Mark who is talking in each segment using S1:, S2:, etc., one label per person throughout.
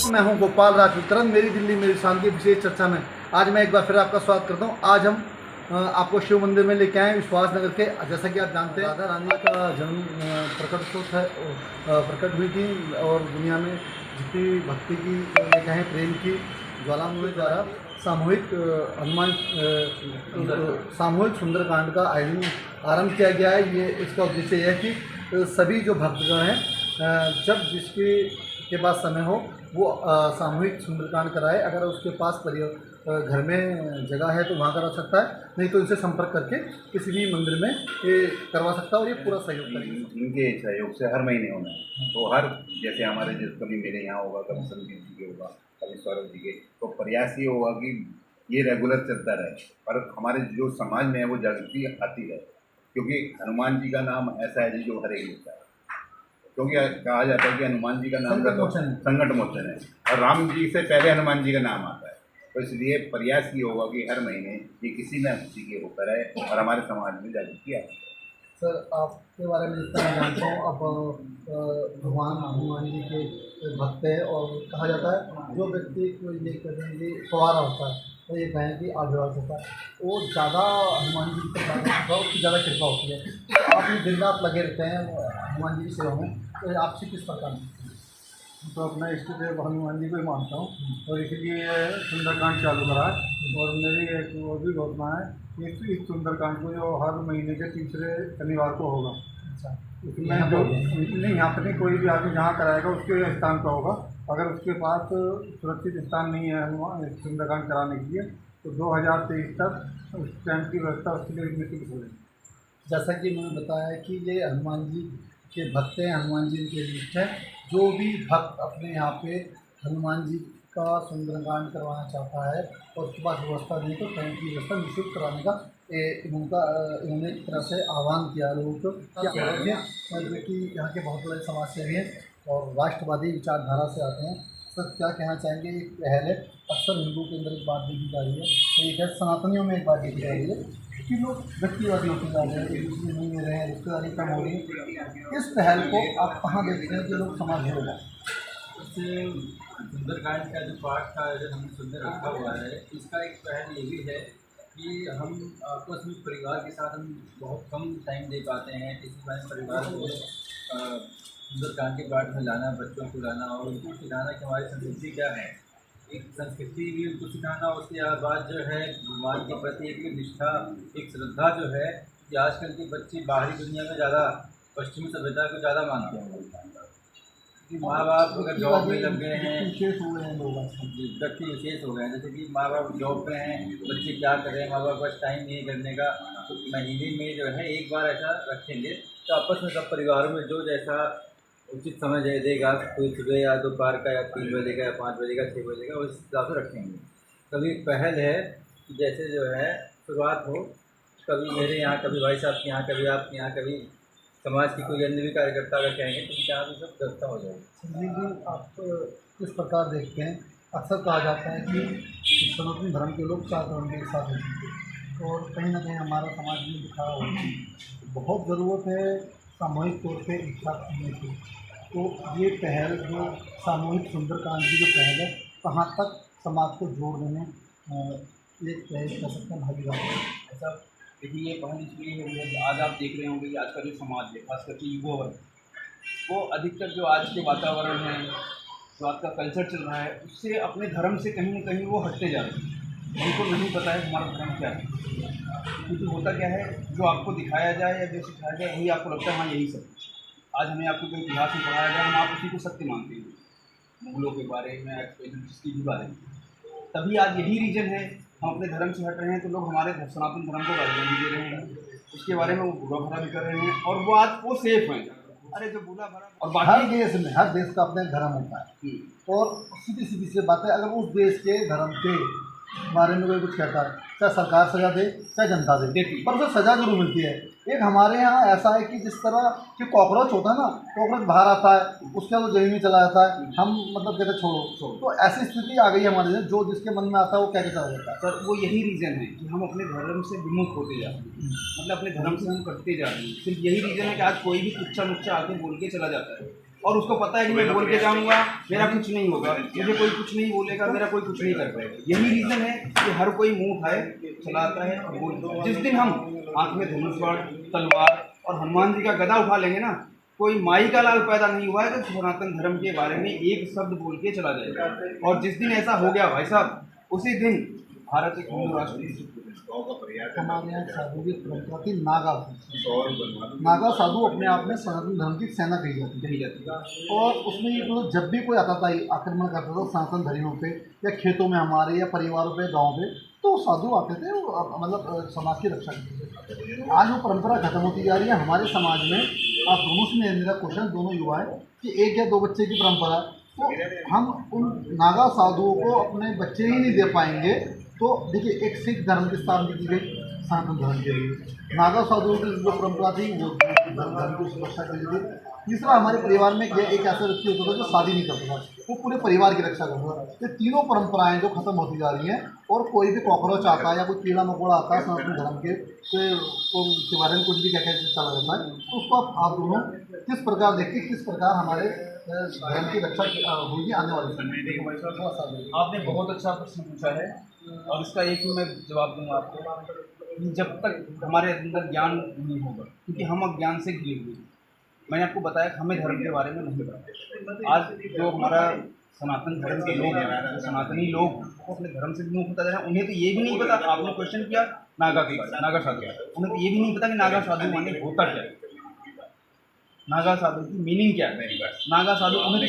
S1: मैं हूं गोपाल राजपुत्रन, मेरी दिल्ली मेरी शान की विशेष चर्चा में आज मैं एक बार फिर आपका स्वागत करता हूं। आज हम आपको शिव मंदिर में लेके आए विश्वास नगर के। जैसा कि आप जानते हैं, राधा रानी का जन्म प्रकट है, प्रकट हुई थी और दुनिया में जितनी भक्ति की ले कहें प्रेम की ज्वालामुखी द्वारा सामूहिक सुंदरकांड का आयोजन आरंभ किया गया है। ये इसका उद्देश्य यह है कि सभी जो भक्तगण हैं, जब जिसके के पास समय हो वो सामूहिक सुंदरकांड कराए। अगर उसके पास घर में जगह है तो वहाँ करा सकता है, नहीं तो इनसे संपर्क करके किसी भी मंदिर में ये करवा सकता है और ये पूरा सहयोग करेंगे।
S2: इनके सहयोग से हर महीने होना है। तो हर जैसे हमारे कभी मेरे यहाँ होगा, कभी संदीप जी के होगा, कभी सौरभ जी के, तो प्रयास ये होगा कि ये रेगुलर चलता रहे और हमारे जो समाज में है वो जागृति आती रहे, क्योंकि हनुमान जी का नाम ऐसा है जो हर एक लेता है। क्योंकि कहा जाता है कि हनुमान जी का नाम संकट मोचन है और राम जी से पहले हनुमान जी का नाम आता है। तो इसलिए प्रयास ये होगा कि हर महीने ये किसी न किसी के होकर है और हमारे समाज में जागृति आती है।
S1: सर, आपके बारे में जितना मैं जानता हूँ, अब भगवान हनुमान जी के भक्त हैं और कहा जाता है जो व्यक्ति को ये कहेंगे फवारा होता है, तो ये कहें कि आशीर्वाद होता है, वो ज़्यादा हनुमान जी की कृपा उसकी ज़्यादा कृपा होती है। तो आप ये दिन रात लगे रहते हैं हनुमान जी की सेवा में, तो आपसे किस प्रकार?
S3: तो अपना इष्ट देव हनुमान जी को ही मानता हूँ और इसलिए सुंदरकांड चालू करा है। और मेरी एक वो भी घोषणा है कि इस सुंदरकांड को जो हर महीने के तीसरे शनिवार को होगा।
S1: अच्छा,
S3: इसमें जो नहीं, यहाँ पर नहीं, कोई भी आदमी जहाँ कराएगा उसके स्थान पर होगा। अगर उसके पास सुरक्षित स्थान नहीं है हनुमान सुंदरकांड कराने के लिए, तो 2023 तक उस कैंप की व्यवस्था उसके लिए निश्चित हो जाएगी।
S1: जैसा कि मैंने बताया कि ये हनुमान जी के भक्त हैं, हनुमान जी के इष्ट हैं। जो भी भक्त अपने यहाँ पे हनुमान जी का सुंदरकांड करवाना चाहता है और उसके पास व्यवस्था नहीं, तो कैंप की व्यवस्था निःशुल्क कराने का इन्होंने एक तरह से आह्वान किया लोगों को। जो कि यहाँ के बहुत बड़े समाज सेवी हैं और राष्ट्रवादी विचारधारा से आते हैं। सर, क्या कहना चाहेंगे? एक पहल है, अक्सर हिंदुओं के अंदर एक बात देखी जा रही है, तो एक है सनातनियों में एक बात देखी जा रही है कि लोग व्यक्तिवादी होते जा रहे हैं, एक दूसरे नहीं मिल रहे हैं, रिश्तेदारी कम हो रही है। इस पहल को आप कहाँ देखते हैं कि लोग समाज होगा?
S4: इससे सुंदरकांड का जो पाठ का आयोजन हमने सुंदर रखा हुआ है, इसका एक पहल ये भी है कि हम आपस में परिवार के साथ हम बहुत कम टाइम दे पाते हैं। इसी बार परिवार को सुंदरकांड के पाठ में लाना, बच्चों को लाना और उनको सिखाना कि हमारी संस्कृति क्या है, एक संस्कृति भी उनको सिखाना। उसके बाद जो है भगवान के प्रति एक निष्ठा, एक श्रद्धा जो है कि आजकल के बच्चे बाहरी दुनिया में ज़्यादा पश्चिमी सभ्यता को ज़्यादा मानते हैं कि माँ बाप अगर जॉब में लग गए हैं,
S1: विशेष हो गए हैं लोग,
S4: व्यक्ति विशेष हो गए हैं। जैसे कि माँ बाप जॉब पे हैं, बच्चे क्या करें, माँ बाप पास टाइम नहीं करने का, तो महीने में जो है एक बार ऐसा रखेंगे तो आपस में सब परिवारों में जो जैसा उचित समय दे देगा, कोई सुबह या दोपहर का या 3 बजे का या 5 बजे का 6 बजे का, उस हिसाब से रखेंगे। कभी पहल है कि जैसे जो है शुरुआत हो, कभी मेरे यहाँ, कभी भाई साहब के यहाँ, कभी आपके यहाँ, कभी समाज की कोई अन्य भी कार्यकर्ता अगर कहेंगे तो उनके यहाँ भी सब व्यवस्था हो जाएगी।
S1: संजीव जी, आप किस प्रकार देखते हैं? अक्सर कहा जाता है कि सनातन धर्म के लोग 4 धर्म के साथ होते हैं और कहीं ना कहीं हमारा समाज में दिखा हुआ है बहुत ज़रूरत है सामूहिक तौर पे एक साथ होने की। तो ये पहल जो सामूहिक सुंदरकांड की जो पहल है, कहाँ तक समाज को जोड़ने में एक पहल कर सकते हैं भागीदार?
S5: ऐसा देखिए, ये पहल इसलिए है, आज आप देख रहे होंगे कि आज का जो समाज है, खास करके युवा वर्ग, वो अधिकतर जो आज के वातावरण है, जो आज का कल्चर चल रहा है, उससे अपने धर्म से कहीं ना कहीं वो हटते जा रहे हैं। उनको नहीं पता है हमारा धर्म क्या है, क्योंकि होता क्या है, जो आपको दिखाया जाए या जो सिखाया जाए यही आपको लगता है हाँ यही सब। आज हमें आपको जो इतिहास में पढ़ाया जाए, हम आप उसी को सत्य मानते हैं, मुगलों के बारे में, इसकी भी बारे में। तभी आज यही रीज़न है, हम अपने धर्म से हट रहे हैं तो लोग हमारे सनातन धर्म को गालियाँ दे रहे हैं, उसके बारे में वो बुरा भरा भी कर रहे हैं और वो आज वो सेफ हैं। अरे जो बुरा भरा, और बाकी
S1: हर देश का अपना धर्म होता है और सीधी सीधी सी बात है, अगर उस देश के धर्म के बारे में कोई कुछ कहता है, चाहे सरकार सजा दे चाहे जनता दे, पर उसे सजा जरूर मिलती है। एक हमारे यहाँ ऐसा है कि जिस तरह कि कॉकरोच होता है ना, कॉकरोच बाहर आता है, उसके बाद वो जमीन में चला जाता है, हम मतलब कहते छोड़ो। तो ऐसी स्थिति आ गई है हमारे, जो जिसके मन में आता है वो क्या चला जाता है।
S5: सर, वो यही रीज़न है कि हम अपने धर्म से विमुख होते जा रहे हैं, मतलब अपने धर्म से हम कटते जा रहे हैं। सिर्फ यही रीज़न है कि आज कोई भी तुच्छा मुच्छा आके बोल के चला जाता है और उसको पता है कि मैं बोल के जाऊँगा मेरा कुछ नहीं होगा, मुझे कोई कुछ नहीं बोलेगा, मेरा कोई कुछ नहीं कर पाएगा। यही रीज़न है कि हर कोई मुँह उठाए चलाता है और बोल। जिस दिन हम हाथ में धनुष बाण, तलवार और हनुमान जी का गदा उठा लेंगे ना, कोई माई का लाल पैदा नहीं हुआ है तो सनातन धर्म के बारे में एक शब्द बोल के चला जाएगा। और जिस दिन ऐसा हो गया भाई साहब, उसी दिन भारत एक हिंदू राष्ट्र।
S1: हमारे यहाँ साधु की परंपरा थी नागा। नागा साधु अपने आप में सनातन धर्म की सेना कही जाती है। और उसमें ये मतलब जब भी कोई आता था आक्रमण करता था सनातन धर्मियों पे या खेतों में हमारे या परिवारों पे गाँव पे, तो साधु आते थे, वो मतलब समाज की रक्षा करते थे। आज वो परंपरा खत्म होती जा रही है हमारे समाज में। आप दोनों से मेरा क्वेश्चन, दोनों युवा है कि एक या दो बच्चे की परंपरा, तो हम उन नागा साधुओं को अपने बच्चे ही नहीं दे पाएंगे। तो देखिए, एक सिख धर्म की स्थापना की गई सनातन धर्म के लिए, नागा साधुओं की जो परंपरा थी वो धर्म की सुरक्षा के लिए थी। तीसरा, हमारे परिवार में एक ऐसा व्यक्ति होता था जो शादी नहीं करता था, वो पूरे परिवार की रक्षा करता था। ये तीनों परंपराएं जो खत्म होती जा रही हैं, और कोई भी कॉकरोच आता है या कोई कीड़ा मकोड़ा आता है सनातन धर्म के बारे में कुछ भी क्या क्या चला जाता है, तो उसको आप दोनों किस प्रकार देखते, किस प्रकार हमारे धर्म की रक्षा होगी आने वाले समय में?
S5: आपने बहुत अच्छा प्रश्न पूछा है और इसका एक ही मैं जवाब दूंगा आपको कि जब तक हमारे अंदर ज्ञान नहीं होगा, क्योंकि हम अज्ञान से घिरे हुए हैं। मैंने आपको बताया कि हमें धर्म के बारे में नहीं पता। आज जो हमारा सनातन धर्म के लोग हैं, सनातनी लोग, वो अपने धर्म से मुँह होता है। उन्हें तो ये भी नहीं पता, आपने क्वेश्चन किया नागा के बारे में, नागा साधु, उन्हें तो ये भी नहीं पता कि नागा साधु माने होता क्या है, नागा साधु की मीनिंग क्या है। नागा साधु उन्हें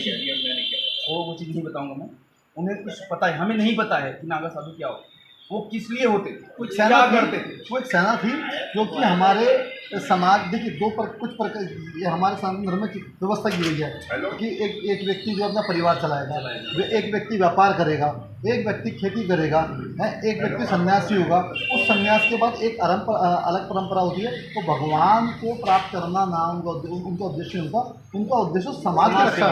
S5: वो चीज़ नहीं बताऊंगा मैं, उन्हें कुछ पता है, हमें नहीं पता है कि नागा साधु क्या होता है, वो किस लिए होते थे,
S1: कुछ
S5: क्या
S1: सेना
S5: करते थे।
S1: वो एक सेना थी जो कि हमारे समाज, देखिए कुछ प्रकार ये हमारे सनातन धर्म में व्यवस्था की गई है कि एक व्यक्ति जो अपना परिवार चलाएगा, एक व्यक्ति व्यापार करेगा, एक व्यक्ति खेती करेगा, एक व्यक्ति सन्यासी होगा। उस सन्यास के बाद एक अलग परंपरा होती है, तो भगवान को प्राप्त करना ना उनका उद्देश्य होता, उनका उद्देश्य समाज की रक्षा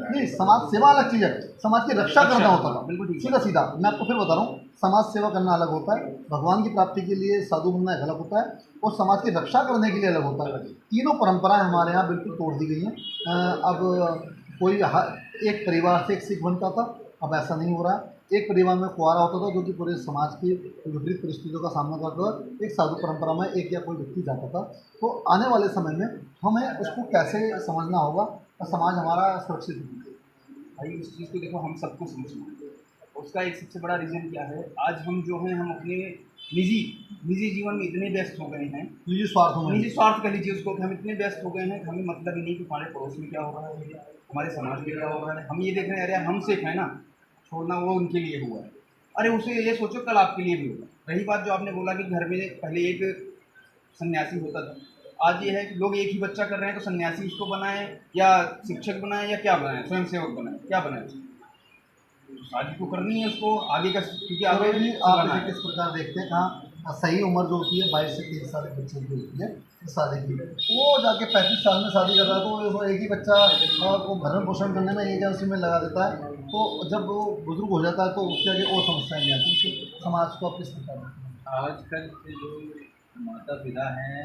S1: नहीं, समाज सेवा अलग चीज़ है, समाज की रक्षा करना होता था।
S5: बिल्कुल
S1: सीधा सीधा मैं आपको फिर बता रहा हूँ, समाज सेवा करना अलग होता है, भगवान की प्राप्ति के लिए साधु बनना अलग होता है, और समाज की रक्षा करने के लिए अलग होता है। तीनों परंपराएं हमारे यहाँ बिल्कुल तोड़ दी गई हैं। अब कोई एक परिवार से एक सिख बनता था, अब ऐसा नहीं हो रहा है। एक परिवार में कुंवारा होता था जो कि पूरे समाज की विपरीत परिस्थितियों का सामना करता था, एक साधु परंपरा में एक या कोई व्यक्ति जाता था। तो आने वाले समय में हमें उसको कैसे समझना होगा और समाज हमारा सुरक्षित हो।
S5: भाई इस चीज़ को देखो, हम सबको समझना है। उसका एक सबसे बड़ा रीज़न क्या है, आज हम जो हैं हम अपने निजी जीवन में इतने व्यस्त हो गए हैं,
S1: निजी स्वार्थ
S5: कह लीजिए उसको, कि हम इतने व्यस्त हो गए हैं कि हमें मतलब ही नहीं कि हमारे पड़ोस में क्या हो रहा है, हमारे समाज में क्या हो रहा है। हम ये देख रहे हैं, अरे हम सेफ है ना, छोड़ना वो उनके लिए हुआ है। अरे उसे ये सोचो कल आपके लिए भी होगा। रही बात जो आपने बोला कि घर में पहले एक सन्यासी होता था, आज ये है कि लोग एक ही बच्चा कर रहे हैं, तो सन्यासी उसको बनाएं या शिक्षक बनाएं या क्या बनाएं, स्वयं सेवक बनाएं, क्या बनाएं। तो शादी को करनी है उसको आगे का, क्योंकि आगे
S1: भी आप इसे किस प्रकार देखते हैं, कहाँ सही उम्र जो होती है 22 से 30 साल के बच्चे की होती है शादी की, वो जाके 35 साल में शादी कर रहा है, तो वो एक ही बच्चा को भरण पोषण करने में एक या उसी में लगा देता है। तो जब वो बुजुर्ग हो जाता है तो उसके आगे और समस्याएं नहीं आती, उसके समाज को आप किस प्रकार देखते हैं?
S4: आजकल के जो माता पिता हैं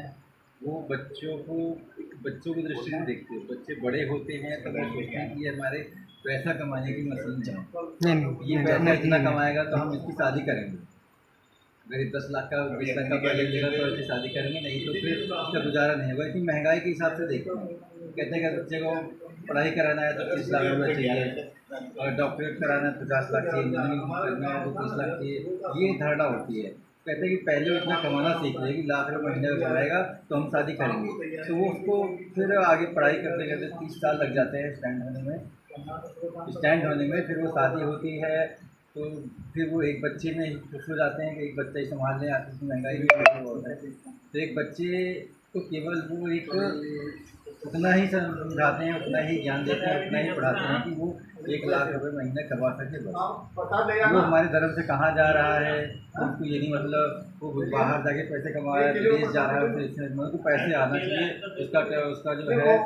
S4: वो बच्चों की दृष्टि से देखते हैं। बच्चे बड़े होते हैं तो वो सोचते हैं कि ये हमारे पैसा कमाने की मशीन है, ये पैसा इतना कमाएगा तो हम इसकी शादी करेंगे। अगर 10 लाख का 20 लाख का पहले लेगा तो इसकी शादी करेंगे, नहीं तो फिर उसका गुजारा नहीं होगा। इतनी महंगाई के हिसाब से देखते हैं, कहते हैं कि बच्चे को पढ़ाई कराना है तो 30 लाख रुपये चाहिए, और डॉक्टरेट कराना है 50 लाख चाहिए, इंजीनियरिंग करना है तो 30 लाख चाहिए। ये धारणा होती है। कहते हैं कि पहले इतना कमाना सीख ले कि लाख रुपये महीने का कमाएगा तो हम शादी करेंगे। तो वो उसको फिर आगे पढ़ाई करते करते 30 साल लग जाते हैं स्टैंड होने में। फिर वो शादी होती है तो फिर वो एक बच्चे में खुश हो जाते हैं कि एक बच्चा ही संभाल लें। आखिर महंगाई भी बहुत है, तो एक बच्चे तो केवल वो एक उतना ही समझाते हैं, उतना ही ज्ञान देते हैं, उतना ही पढ़ाते हैं कि वो 1 लाख रुपये महीना कमा सके। वो हमारे धर्म से कहाँ जा रहा है, उनको ये नहीं मतलब वो बाहर जाके पैसे कमा रहा है, विदेश जा रहा है, उसे मतलब तो पैसे आना चाहिए, उसका जो है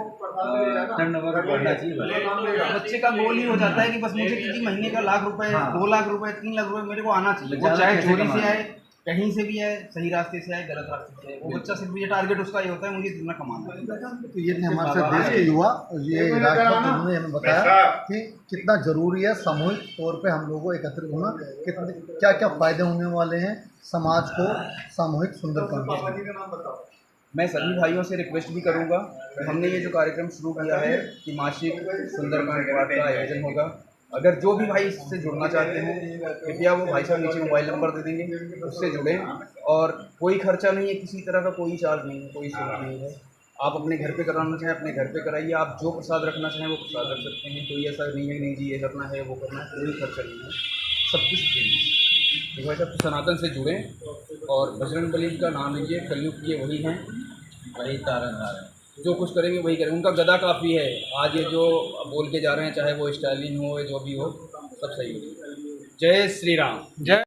S4: टर्नओवर बढ़ना चाहिए।
S5: बच्चे का गोल ही हो जाता है कि बस मुझे किसी महीने का 1 लाख रुपए, 2 लाख रुपए, 3 लाख रुपए मेरे को आना चाहिए, वो चाहे चोरी से आए, कहीं से भी है, सही रास्ते से है, गलत रास्ते से है, वो बच्चा सिर्फ ये टारगेट उसका ये होता है मुझे जितना कमाना है।
S1: तो ये थे हमारे साथ देश के युवा, ये राष्ट्रपति जिन्होंने हमें बताया कि कितना ज़रूरी है सामूहिक तौर पे हम लोगों को एकत्रित होना, कितने क्या क्या फ़ायदे होने वाले हैं समाज को सामूहिक सुंदरकांड से।
S5: मैं सभी भाइयों से रिक्वेस्ट भी करूंगा कि हमने ये जो कार्यक्रम शुरू किया है कि मासिक सुंदरकांड पाठ का आयोजन होगा, अगर जो भी भाई इससे जुड़ना चाहते हैं कृपया वो भाई साहब नीचे मोबाइल नंबर दे देंगे, उससे जुड़ें। और कोई खर्चा नहीं है, किसी तरह का कोई चार्ज नहीं है, कोई शुल्क नहीं है। आप अपने घर पे कराना चाहें अपने घर पे कराइए, आप जो प्रसाद रखना चाहें वो प्रसाद रख सकते हैं, कोई ऐसा नहीं है नहीं जी ये करना है वो करना है, कोई खर्चा नहीं है, सब कुछ फ्री है। तो भाई साहब सनातन से जुड़ें और बजरंग बली का नाम लीजिए, कलयुग के वही हैं,
S4: वही तारनहार है।
S5: जो कुछ करेंगे वही करेंगे, उनका गदा काफ़ी है। आज ये जो बोल के जा रहे हैं चाहे वो स्टालिन हो जो भी हो सब सही हो। जय श्री राम।
S3: जय